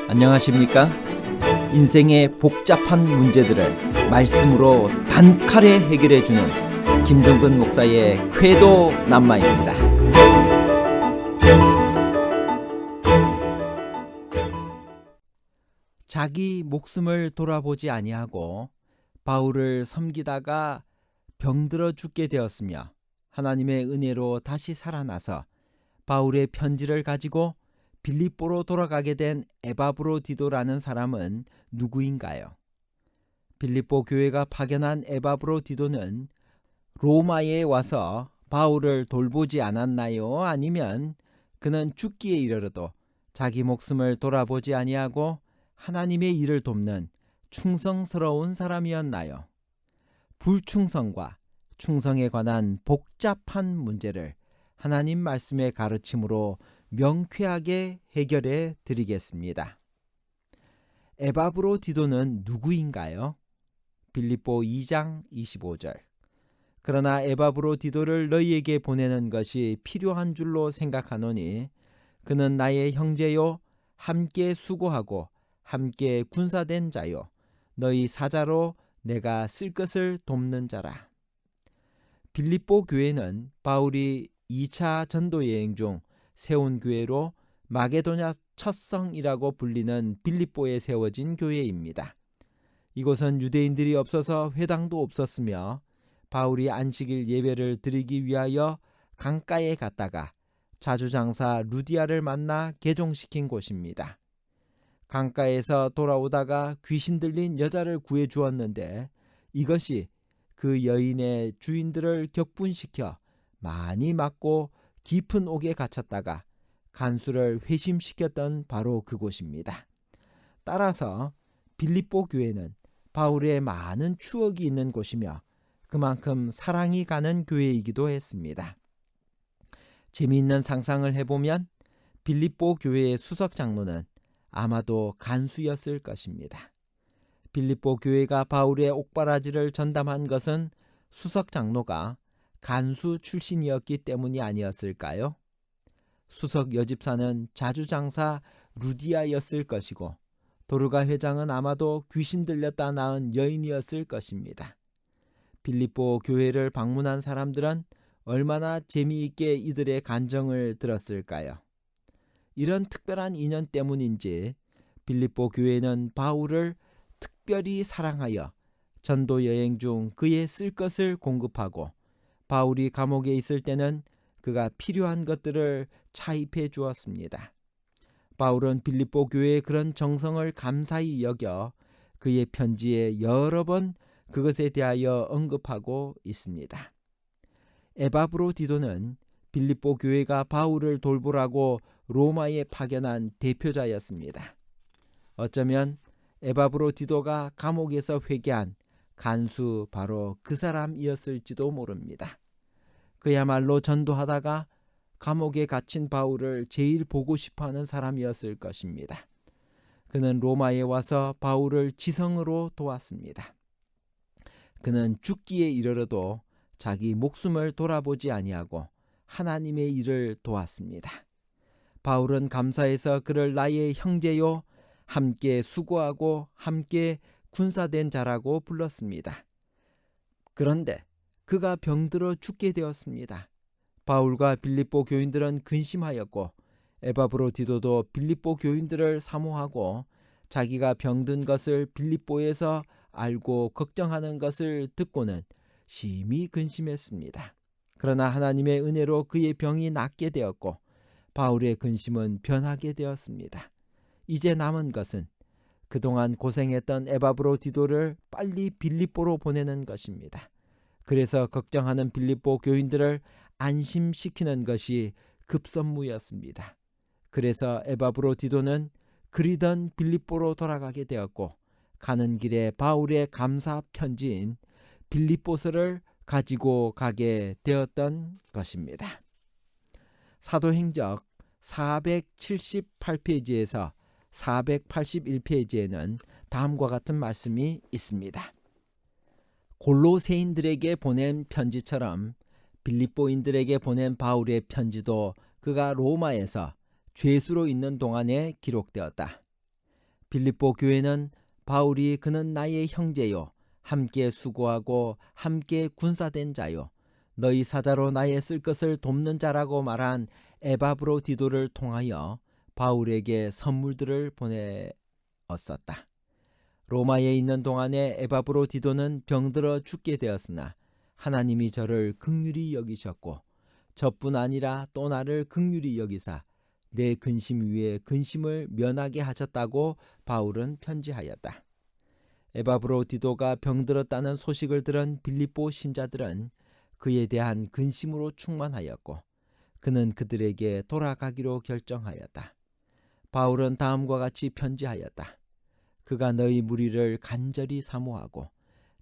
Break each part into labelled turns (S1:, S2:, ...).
S1: 안녕하십니까? 인생의 복잡한 문제들을 말씀으로 단칼에 해결해주는 김종근 목사의 쾌도 남마입니다. 자기 목숨을 돌아보지 아니하고 바울을 섬기다가 병들어 죽게 되었으며 하나님의 은혜로 다시 살아나서 바울의 편지를 가지고 빌립보로 돌아가게 된 에바브로디도라는 사람은 누구인가요? 빌립보 교회가 파견한 에바브로디도는 로마에 와서 바울을 돌보지 않았나요? 아니면 그는 죽기에 이르러도 자기 목숨을 돌아보지 아니하고 하나님의 일을 돕는 충성스러운 사람이었나요? 불충성과 충성에 관한 복잡한 문제를 하나님 말씀의 가르침으로 명쾌하게 해결해 드리겠습니다. 에바브로디도는 누구인가요? 빌립보 2장 25절. 그러나 에바브로디도를 너희에게 보내는 것이 필요한 줄로 생각하노니 그는 나의 형제요 함께 수고하고 함께 군사된 자요 너희 사자로 내가 쓸 것을 돕는 자라. 빌립보 교회는 바울이 2차 전도 여행 중 세운 교회로 마게도냐 첫성이라고 불리는 빌립보에 세워진 교회입니다. 이곳은 유대인들이 없어서 회당도 없었으며 바울이 안식일 예배를 드리기 위하여 강가에 갔다가 자주장사 루디아를 만나 개종시킨 곳입니다. 강가에서 돌아오다가 귀신 들린 여자를 구해 주었는데 이것이 그 여인의 주인들을 격분시켜 많이 맞고 깊은 옥에 갇혔다가 간수를 회심시켰던 바로 그곳입니다. 따라서 빌립보 교회는 바울의 많은 추억이 있는 곳이며 그만큼 사랑이 가는 교회이기도 했습니다. 재미있는 상상을 해보면 빌립보 교회의 수석 장로는 아마도 간수였을 것입니다. 빌립보 교회가 바울의 옥바라지를 전담한 것은 수석 장로가 간수 출신이었기 때문이 아니었을까요? 수석 여집사는 자주장사 루디아였을 것이고 도르가 회장은 아마도 귀신 들렸다 나은 여인이었을 것입니다. 빌립보 교회를 방문한 사람들은 얼마나 재미있게 이들의 간정을 들었을까요? 이런 특별한 인연 때문인지 빌립보 교회는 바울을 특별히 사랑하여 전도 여행 중 그의 쓸 것을 공급하고 바울이 감옥에 있을 때는 그가 필요한 것들을 차입해 주었습니다. 바울은 빌립보 교회의 그런 정성을 감사히 여겨 그의 편지에 여러 번 그것에 대하여 언급하고 있습니다. 에바브로디도는 빌립보 교회가 바울을 돌보라고 로마에 파견한 대표자였습니다. 어쩌면 에바브로디도가 감옥에서 회개한 간수 바로 그 사람이었을지도 모릅니다. 그야말로 전도하다가 감옥에 갇힌 바울을 제일 보고 싶어하는 사람이었을 것입니다. 그는 로마에 와서 바울을 지성으로 도왔습니다. 그는 죽기에 이르러도 자기 목숨을 돌아보지 아니하고 하나님의 일을 도왔습니다. 바울은 감사해서 그를 나의 형제요 함께 수고하고 함께 군사된 자라고 불렀습니다. 그런데 그가 병들어 죽게 되었습니다. 바울과 빌립보 교인들은 근심하였고 에바브로디도도 빌립보 교인들을 사모하고 자기가 병든 것을 빌립보에서 알고 걱정하는 것을 듣고는 심히 근심했습니다. 그러나 하나님의 은혜로 그의 병이 낫게 되었고 바울의 근심은 변하게 되었습니다. 이제 남은 것은 그동안 고생했던 에바브로디도를 빨리 빌립보로 보내는 것입니다. 그래서 걱정하는 빌립보 교인들을 안심시키는 것이 급선무였습니다. 그래서 에바브로디도는 그리던 빌립보로 돌아가게 되었고 가는 길에 바울의 감사 편지인 빌립보서를 가지고 가게 되었던 것입니다. 사도행적 478페이지에서 481페이지에는 다음과 같은 말씀이 있습니다. 골로새인들에게 보낸 편지처럼 빌립보인들에게 보낸 바울의 편지도 그가 로마에서 죄수로 있는 동안에 기록되었다. 빌립보 교회는 바울이 그는 나의 형제요 함께 수고하고 함께 군사된 자요 너희 사자로 나의 쓸 것을 돕는 자라고 말한 에바브로디도를 통하여 바울에게 선물들을 보내었었다. 로마에 있는 동안에 에바브로디도는 병들어 죽게 되었으나 하나님이 저를 긍휼히 여기셨고 저뿐 아니라 또 나를 긍휼히 여기사 내 근심 위에 근심을 면하게 하셨다고 바울은 편지하였다. 에바브로디도가 병들었다는 소식을 들은 빌립보 신자들은 그에 대한 근심으로 충만하였고 그는 그들에게 돌아가기로 결정하였다. 바울은 다음과 같이 편지하였다. 그가 너희 무리를 간절히 사모하고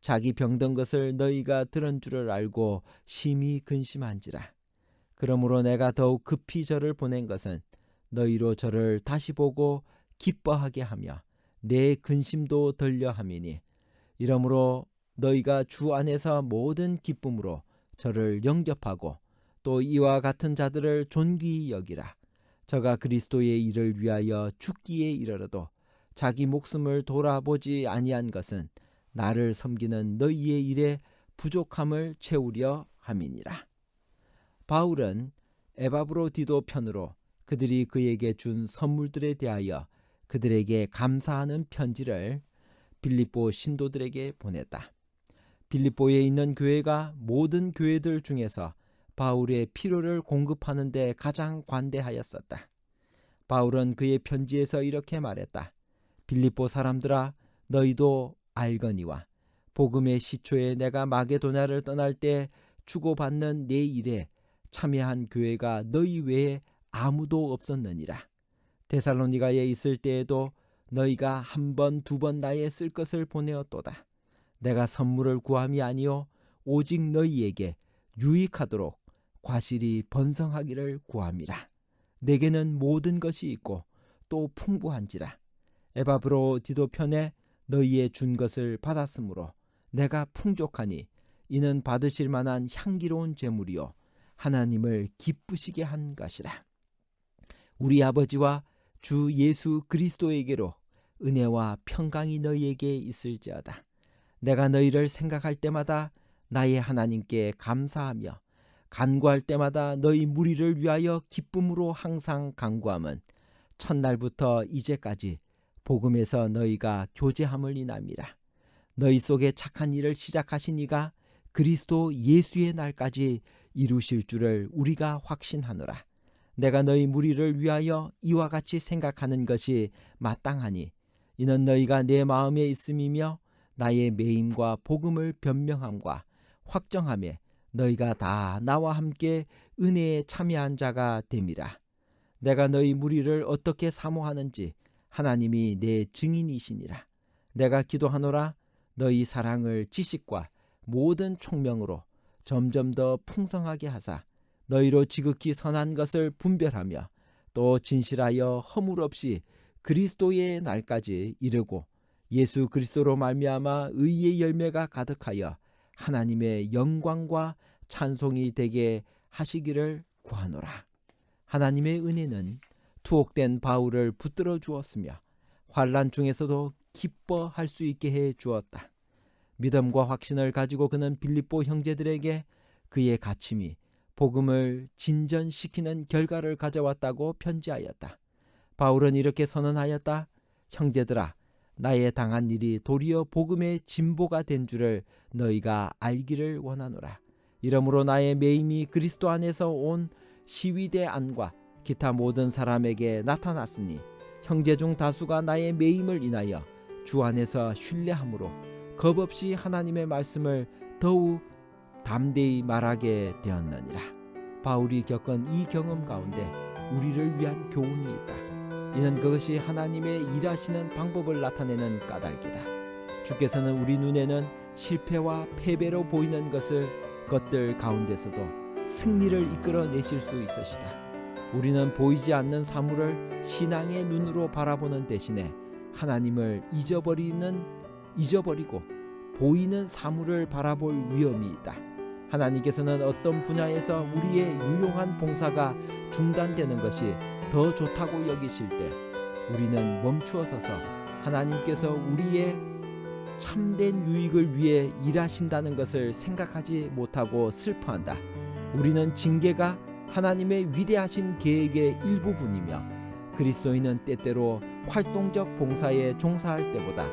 S1: 자기 병든 것을 너희가 들은 줄을 알고 심히 근심한지라. 그러므로 내가 더욱 급히 저를 보낸 것은 너희로 저를 다시 보고 기뻐하게 하며 내 근심도 덜려 함이니 이러므로 너희가 주 안에서 모든 기쁨으로 저를 영접하고 또 이와 같은 자들을 존귀히 여기라. 저가 그리스도의 일을 위하여 죽기에 이르러도 자기 목숨을 돌아보지 아니한 것은 나를 섬기는 너희의 일에 부족함을 채우려 함이니라. 바울은 에바브로디도 편으로 그들이 그에게 준 선물들에 대하여 그들에게 감사하는 편지를 빌립보 신도들에게 보냈다. 빌립보에 있는 교회가 모든 교회들 중에서 바울의 필요를 공급하는 데 가장 관대하였었다. 바울은 그의 편지에서 이렇게 말했다. 빌립보 사람들아 너희도 알거니와 복음의 시초에 내가 마게도냐를 떠날 때 주고받는 내 일에 참여한 교회가 너희 외에 아무도 없었느니라. 데살로니가에 있을 때에도 너희가 한 번, 두 번 나의 쓸 것을 보내었도다. 내가 선물을 구함이 아니요 오직 너희에게 유익하도록 과실이 번성하기를 구함이라. 내게는 모든 것이 있고 또 풍부한지라. 에바브로디도 편에 너희의 준 것을 받았으므로 내가 풍족하니 이는 받으실 만한 향기로운 제물이요 하나님을 기쁘시게 한 것이라. 우리 아버지와 주 예수 그리스도에게로 은혜와 평강이 너희에게 있을지어다. 내가 너희를 생각할 때마다 나의 하나님께 감사하며 간구할 때마다 너희 무리를 위하여 기쁨으로 항상 간구함은 첫날부터 이제까지 복음에서 너희가 교제함을 인함이라. 너희 속에 착한 일을 시작하신 이가 그리스도 예수의 날까지 이루실 줄을 우리가 확신하노라. 내가 너희 무리를 위하여 이와 같이 생각하는 것이 마땅하니 이는 너희가 내 마음에 있음이며 나의 매임과 복음을 변명함과 확정함에 너희가 다 나와 함께 은혜에 참여한 자가 됨이라. 내가 너희 무리를 어떻게 사모하는지 하나님이 내 증인이시니라. 내가 기도하노라. 너희 사랑을 지식과 모든 총명으로 점점 더 풍성하게 하사 너희로 지극히 선한 것을 분별하며 또 진실하여 허물 없이 그리스도의 날까지 이르고 예수 그리스도로 말미암아 의의 열매가 가득하여 하나님의 영광과 찬송이 되게 하시기를 구하노라. 하나님의 은혜는 투옥된 바울을 붙들어 주었으며 환난 중에서도 기뻐할 수 있게 해 주었다. 믿음과 확신을 가지고 그는 빌립보 형제들에게 그의 가침이 복음을 진전시키는 결과를 가져왔다고 편지하였다. 바울은 이렇게 선언하였다. 형제들아, 나의 당한 일이 도리어 복음의 진보가 된 줄을 너희가 알기를 원하노라. 이러므로 나의 매임이 그리스도 안에서 온 시위대 안과 기타 모든 사람에게 나타났으니 형제 중 다수가 나의 매임을 인하여 주 안에서 신뢰함으로 겁없이 하나님의 말씀을 더욱 담대히 말하게 되었느니라. 바울이 겪은 이 경험 가운데 우리를 위한 교훈이 있다. 이는 그것이 하나님의 일하시는 방법을 나타내는 까닭이다. 주께서는 우리 눈에는 실패와 패배로 보이는 것들 가운데서도 승리를 이끌어내실 수 있으시다. 우리는 보이지 않는 사물을 신앙의 눈으로 바라보는 대신에 하나님을 잊어버리고 보이는 사물을 바라볼 위험이 있다. 하나님께서는 어떤 분야에서 우리의 유용한 봉사가 중단되는 것이 더 좋다고 여기실 때 우리는 멈추어 서서 하나님께서 우리의 참된 유익을 위해 일하신다는 것을 생각하지 못하고 슬퍼한다. 우리는 징계가 하나님의 위대하신 계획의 일부분이며 그리스도인은 때때로 활동적 봉사에 종사할 때보다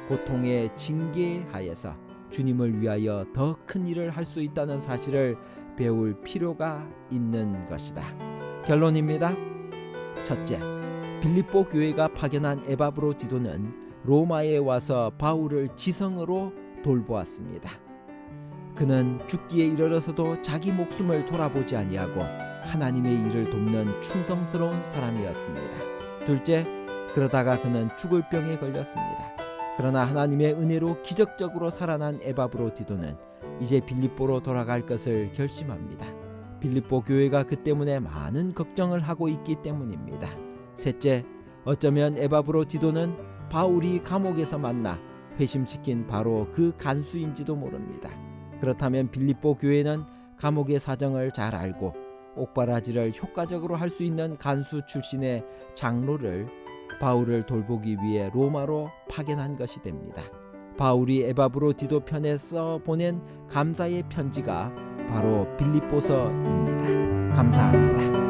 S1: 고통의 징계하에서 주님을 위하여 더 큰 일을 할 수 있다는 사실을 배울 필요가 있는 것이다. 결론입니다. 첫째, 빌립보 교회가 파견한 에바브로디도는 로마에 와서 바울을 지성으로 돌보았습니다. 그는 죽기에 이르러서도 자기 목숨을 돌아보지 아니하고 하나님의 일을 돕는 충성스러운 사람이었습니다. 둘째, 그러다가 그는 죽을 병에 걸렸습니다. 그러나 하나님의 은혜로 기적적으로 살아난 에바브로디도는 이제 빌립보로 돌아갈 것을 결심합니다. 빌립보 교회가 그 때문에 많은 걱정을 하고 있기 때문입니다. 셋째, 어쩌면 에바브로디도는 바울이 감옥에서 만나 회심시킨 바로 그 간수인지도 모릅니다. 그렇다면 빌립보 교회는 감옥의 사정을 잘 알고 옥바라지를 효과적으로 할 수 있는 간수 출신의 장로를 바울을 돌보기 위해 로마로 파견한 것이 됩니다. 바울이 에바브로디도 편에서 보낸 감사의 편지가 바로 빌립보서입니다. 감사합니다.